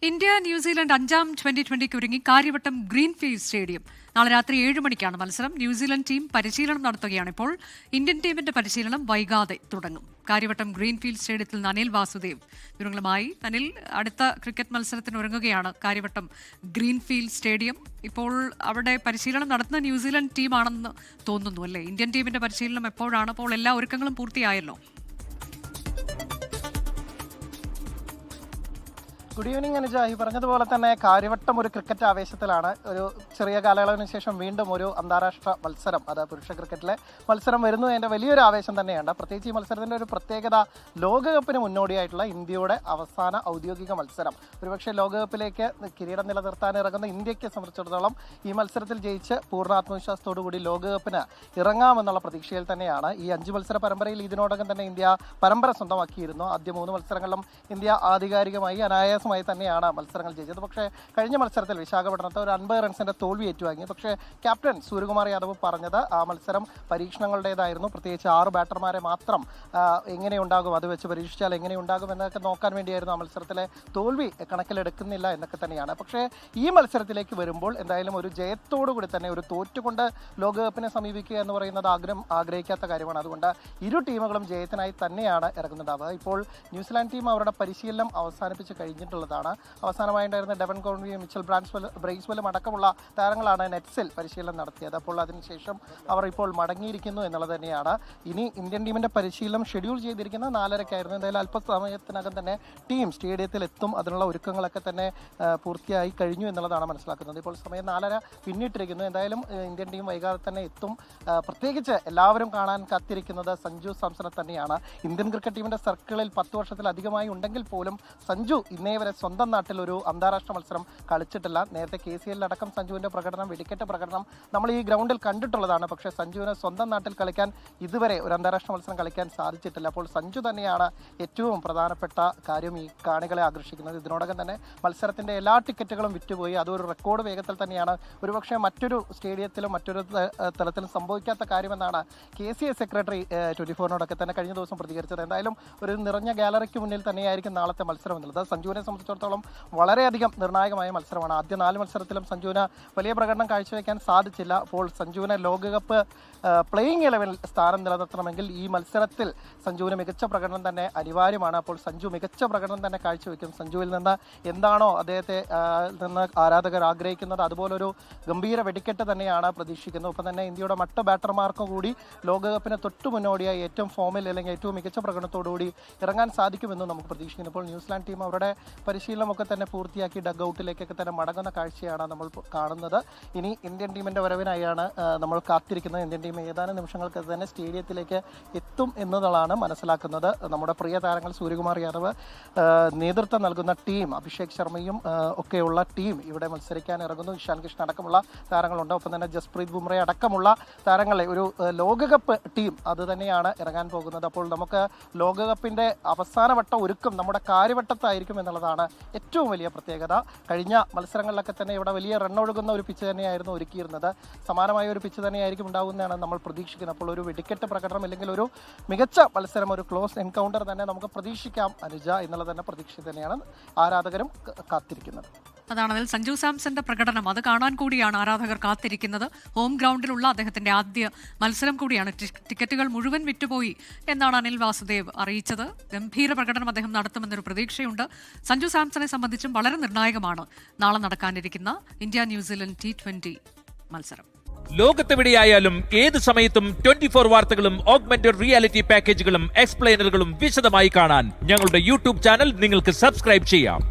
India New Zealand 5ാം 2020 ഒരുങ്ങി Karyavattom greenfield stadium. നാളെ രാത്രി 7 മണിക്കാണ് മത്സരം. ന്യൂസിലൻഡ് ടീം പരിശീലനം നടത്തുകയാണ്. ഇപ്പോൾ ഇന്ത്യൻ ടീമിന്റെ പരിശീലനം വൈകാതെ തുടങ്ങും. കാര്യവട്ടം ഗ്രീൻഫീൽഡ് സ്റ്റേഡിയത്തിൽ നിന്ന് അനിൽ വാസുദേവ് വിവരങ്ങളുമായി. അനിൽ, അടുത്ത ക്രിക്കറ്റ് മത്സരത്തിന് ഒരുങ്ങുകയാണ് കാര്യവട്ടം ഗ്രീൻഫീൽഡ് സ്റ്റേഡിയം. ഇപ്പോൾ അവിടെ പരിശീലനം നടത്തുന്ന ന്യൂസിലൻഡ് ടീമാണെന്ന് തോന്നുന്നു, അല്ലേ? ഇന്ത്യൻ ടീമിന്റെ പരിശീലനം എപ്പോഴാണ്? അപ്പോൾ എല്ലാ ഒരുക്കങ്ങളും പൂർത്തിയായല്ലോ. Good evening Anuja. ഈ പറഞ്ഞതുപോലെ തന്നെ കാര്യവട്ടം ഒരു ക്രിക്കറ്റ് ആവേശത്തിലാണ്. ഒരു ചെറിയ കാലയളവിന് ശേഷം വീണ്ടും ഒരു അന്താരാഷ്ട്ര മത്സരം, അത് പുരുഷ ക്രിക്കറ്റിലെ മത്സരം വരുന്നു. അതിൻ്റെ വലിയൊരു ആവേശം തന്നെയാണ്. പ്രത്യേകിച്ച് ഈ മത്സരത്തിൻ്റെ ഒരു പ്രത്യേകത, ലോകകപ്പിന് മുന്നോടിയായിട്ടുള്ള ഇന്ത്യയുടെ അവസാന ഔദ്യോഗിക മത്സരം. ഒരുപക്ഷെ ലോകകപ്പിലേക്ക് കിരീടം നിലനിർത്താൻ ഇറങ്ങുന്ന ഇന്ത്യക്ക് സംബന്ധിച്ചിടത്തോളം ഈ മത്സരത്തിൽ ജയിച്ച് പൂർണ്ണ ആത്മവിശ്വാസത്തോടുകൂടി ലോകകപ്പിന് ഇറങ്ങാമെന്നുള്ള പ്രതീക്ഷയിൽ തന്നെയാണ്. ഈ 5 മത്സര പരമ്പരയിൽ ഇതിനോടകം തന്നെ ഇന്ത്യ പരമ്പര സ്വന്തമാക്കിയിരുന്നു. ആദ്യ 3 മത്സരങ്ങളിലും ഇന്ത്യ ആധികാരികമായി അനായാസമായി തന്നെയാണ് മത്സരങ്ങൾ ജയിച്ചത്. പക്ഷേ കഴിഞ്ഞ മത്സരത്തിൽ വിശാഖപട്ടണത്ത് ഒരു 50 റൺസിന്റെ തോൽവി ഏറ്റുവാങ്ങി. പക്ഷേ ക്യാപ്റ്റൻ സൂര്യകുമാർ യാദവ് പറഞ്ഞത് ആ മത്സരം പരീക്ഷണങ്ങളുടേതായിരുന്നു. പ്രത്യേകിച്ച് 6 ബാറ്റർമാരെ മാത്രം എങ്ങനെയുണ്ടാകും, അത് വെച്ച് പരീക്ഷിച്ചാൽ എങ്ങനെയുണ്ടാകും എന്നൊക്കെ നോക്കാൻ വേണ്ടിയായിരുന്നു ആ മത്സരത്തിലെ തോൽവി കണക്കിലെടുക്കുന്നില്ല എന്നൊക്കെ തന്നെയാണ്. പക്ഷേ ഈ മത്സരത്തിലേക്ക് വരുമ്പോൾ എന്തായാലും ഒരു ജയത്തോടുകൂടി തന്നെ, ഒരു തോറ്റുകൊണ്ട് ലോകകപ്പിനെ സമീപിക്കുക എന്ന് പറയുന്നത് ആഗ്രഹിക്കാത്ത കാര്യമാണ്. അതുകൊണ്ട് ഇരു ടീമുകളും ജയത്തിനായി തന്നെയാണ് ഇറങ്ങുന്നുണ്ടാവുക. ഇപ്പോൾ ന്യൂസിലാൻഡ് ടീം അവരുടെ പരിശീലനം അവസാനിപ്പിച്ച് കഴിഞ്ഞിട്ടുള്ളതാണ്. അവസാനമായിട്ടുണ്ടായിരുന്ന ഡെവൻ കോൺവിയും മിച്ചൽ ബ്രേസ്വെല്ലും അടക്കമുള്ള താരങ്ങളാണ് നെറ്റ്സിൽ പരിശീലനം നടത്തിയത്. അപ്പോൾ അതിനുശേഷം അവർ ഇപ്പോൾ മടങ്ങിയിരിക്കുന്നു എന്നുള്ളത് തന്നെയാണ്. ഇനി ഇന്ത്യൻ ടീമിന്റെ പരിശീലനം ഷെഡ്യൂൾ ചെയ്തിരിക്കുന്നത് 4:30-ആയിരുന്നു. എന്തായാലും അല്പസമയത്തിനകം തന്നെ ടീം സ്റ്റേഡിയത്തിൽ എത്തും. അതിനുള്ള ഒരുക്കങ്ങളൊക്കെ തന്നെ പൂർത്തിയായി കഴിഞ്ഞു എന്നുള്ളതാണ് മനസ്സിലാക്കുന്നത്. ഇപ്പോൾ സമയം 4:30 പിന്നിട്ടിരിക്കുന്നു. എന്തായാലും ഇന്ത്യൻ ടീം വൈകാതെ തന്നെ എത്തും. പ്രത്യേകിച്ച് എല്ലാവരും കാണാൻ കാത്തിരിക്കുന്നത് സഞ്ജു സാംസനെ തന്നെയാണ്. ഇന്ത്യൻ ക്രിക്കറ്റ് ടീമിന്റെ സർക്കിളിൽ 10 വർഷത്തിലധികമായി ഉണ്ടെങ്കിൽ പോലും സഞ്ജു ഇന്നേ വരെ സ്വന്തം നാട്ടിൽ ഒരു അന്താരാഷ്ട്ര മത്സരം കളിച്ചിട്ടില്ല. നേരത്തെ KCL അടക്കം സഞ്ജുവിന്റെ പ്രകടനം, വെടിക്കെട്ട് പ്രകടനം നമ്മൾ ഈ ഗ്രൗണ്ടിൽ കണ്ടിട്ടുള്ളതാണ്. പക്ഷേ സഞ്ജുവിന് സ്വന്തം നാട്ടിൽ കളിക്കാൻ ഇതുവരെ ഒരു അന്താരാഷ്ട്ര മത്സരം കളിക്കാൻ സാധിച്ചിട്ടില്ല. അപ്പോൾ സഞ്ജു തന്നെയാണ് ഏറ്റവും പ്രധാനപ്പെട്ട കാര്യം ഈ കാണികളെ ആകർഷിക്കുന്നത്. ഇതിനോടകം തന്നെ മത്സരത്തിന്റെ എല്ലാ ടിക്കറ്റുകളും വിറ്റുപോയി. അതൊരു റെക്കോർഡ് വേഗത്തിൽ തന്നെയാണ്. ഒരുപക്ഷെ മറ്റൊരു സ്റ്റേഡിയത്തിലും മറ്റൊരു തലത്തിലും സംഭവിക്കാത്ത കാര്യമെന്നാണ് KCA സെക്രട്ടറി 24-നോടൊക്കെ തന്നെ കഴിഞ്ഞ ദിവസം പ്രതികരിച്ചത്. എന്തായാലും ഒരു നിറഞ്ഞ ഗാലറിക്ക് മുന്നിൽ തന്നെയായിരിക്കും നാളത്തെ മത്സരം എന്നുള്ളത്. സഞ്ജുവിനെ സംബന്ധിച്ചിടത്തോളം വളരെയധികം നിർണായകമായ മത്സരമാണ്. ആദ്യ 4 മത്സരത്തിലും സഞ്ജുവിന് വലിയ പ്രകടനം കാഴ്ചവെക്കാൻ സാധിച്ചില്ല. അപ്പോൾ സഞ്ജുവിനെ ലോകകപ്പ് പ്ലേയിങ് 11 സ്ഥാനം നിലനിർത്തണമെങ്കിൽ ഈ മത്സരത്തിൽ സഞ്ജുവിന് മികച്ച പ്രകടനം തന്നെ അനിവാര്യമാണ്. അപ്പോൾ സഞ്ജു മികച്ച പ്രകടനം തന്നെ കാഴ്ചവെക്കും. സഞ്ജുവിൽ നിന്ന് എന്താണോ അദ്ദേഹത്തെ നിന്ന് ആരാധകർ ആഗ്രഹിക്കുന്നത്, അതുപോലൊരു ഗംഭീര വെടിക്കെട്ട് തന്നെയാണ് പ്രതീക്ഷിക്കുന്നത്. ഒപ്പം തന്നെ ഇന്ത്യയുടെ മറ്റ് ബാറ്റർമാർക്കും കൂടി ലോകകപ്പിന് തൊട്ടു മുന്നോടിയായി ഏറ്റവും ഫോമിൽ അല്ലെങ്കിൽ ഏറ്റവും മികച്ച പ്രകടനത്തോടുകൂടി ഇറങ്ങാൻ സാധിക്കുമെന്ന് നമുക്ക് പ്രതീക്ഷിക്കുന്നു. ഇപ്പോൾ ന്യൂസിലാൻഡ് ടീം അവരുടെ പരിശീലനമൊക്കെ തന്നെ പൂർത്തിയാക്കി ഡഗ്ഔട്ടിലേക്കൊക്കെ തന്നെ മടങ്ങുന്ന കാഴ്ചയാണ് നമ്മൾ കാണുന്നത്. ഇനി ഇന്ത്യൻ ടീമിന്റെ വരവിനായാണ് നമ്മൾ കാത്തിരിക്കുന്നത്. ഇന്ത്യൻ ടീം ഏതാനും നിമിഷങ്ങൾക്ക് തന്നെ സ്റ്റേഡിയത്തിലേക്ക് എത്തും എന്നതാണ് മനസ്സിലാക്കുന്നത്. നമ്മുടെ പ്രിയ താരങ്ങൾ സൂര്യകുമാർ യാദവ് നേതൃത്വം നൽകുന്ന ടീം, അഭിഷേക് ശർമ്മയും ഒക്കെയുള്ള ടീം ഇവിടെ മത്സരിക്കാൻ ഇറങ്ങുന്നു. ഇഷാൻ കൃഷ്ണ അടക്കമുള്ള താരങ്ങളുണ്ട്. ഒപ്പം തന്നെ ജസ്പ്രീത് ബുംറ അടക്കമുള്ള താരങ്ങളെ ഒരു ലോകകപ്പ് ടീം അത് തന്നെയാണ് ഇറങ്ങാൻ പോകുന്നത്. അപ്പോൾ നമുക്ക് ലോകകപ്പിന്റെ അവസാനവട്ട ഒരുക്കം നമ്മുടെ കാര്യവട്ടത്തായിരിക്കും എന്നുള്ളതാണ് ഏറ്റവും വലിയ പ്രത്യേകത. കഴിഞ്ഞ മത്സരങ്ങളിലൊക്കെ തന്നെ ഇവിടെ വലിയ റണ്ണൊഴുകുന്ന ഒരു പിച്ച് തന്നെയായിരുന്നു ഒരുക്കിയിരുന്നത്. സമാനമായ ഒരു പിച്ച് തന്നെയായിരിക്കും ഉണ്ടാകുന്നതാണ് നമ്മൾ പ്രതീക്ഷിക്കുന്നത്. അപ്പോൾ ഒരു വെടിക്കെട്ട് പ്രകടനം അല്ലെങ്കിൽ ഒരു മികച്ച മത്സരം, ഒരു ക്ലോസ് എൻകൗണ്ടർ തന്നെ നമുക്ക് പ്രതീക്ഷിക്കാം അനുജ എന്നുള്ളത് തന്നെ പ്രതീക്ഷ തന്നെയാണ് ആരാധകരും കാത്തിരിക്കുന്നത്. അതാണ് അതിൽ സഞ്ജു സാംസന്റെ പ്രകടനം, അത് കാണാൻ കൂടിയാണ് ആരാധകർ കാത്തിരിക്കുന്നത്. ഹോം ഗ്രൗണ്ടിലുള്ള അദ്ദേഹത്തിന്റെ ആദ്യ മത്സരം കൂടിയാണ്. ടിക്കറ്റുകൾ മുഴുവൻ വിറ്റുപോയി എന്നാണ് അനിൽ വാസുദേവ് അറിയിച്ചത്. ഗംഭീര പ്രകടനം അദ്ദേഹം നടത്തുമെന്നൊരു പ്രതീക്ഷയുണ്ട്. സഞ്ജു സാംസനെ സംബന്ധിച്ചും വളരെ നിർണായകമാണ് നാളെ നടക്കാനിരിക്കുന്ന ഇന്ത്യ ന്യൂസിലൻഡ് T20 മത്സരം. ലോകത്തെവിടെയായാലും ഏത് സമയത്തും 24 വാർത്തകളും ഓഗ്മെന്റഡ് റിയാലിറ്റി പാക്കേജുകളും എക്സ്പ്ലെയിനറുകളും വിശദമായി കാണാൻ ഞങ്ങളുടെ YouTube ചാനൽ നിങ്ങൾക്ക് സബ്സ്ക്രൈബ് ചെയ്യാം.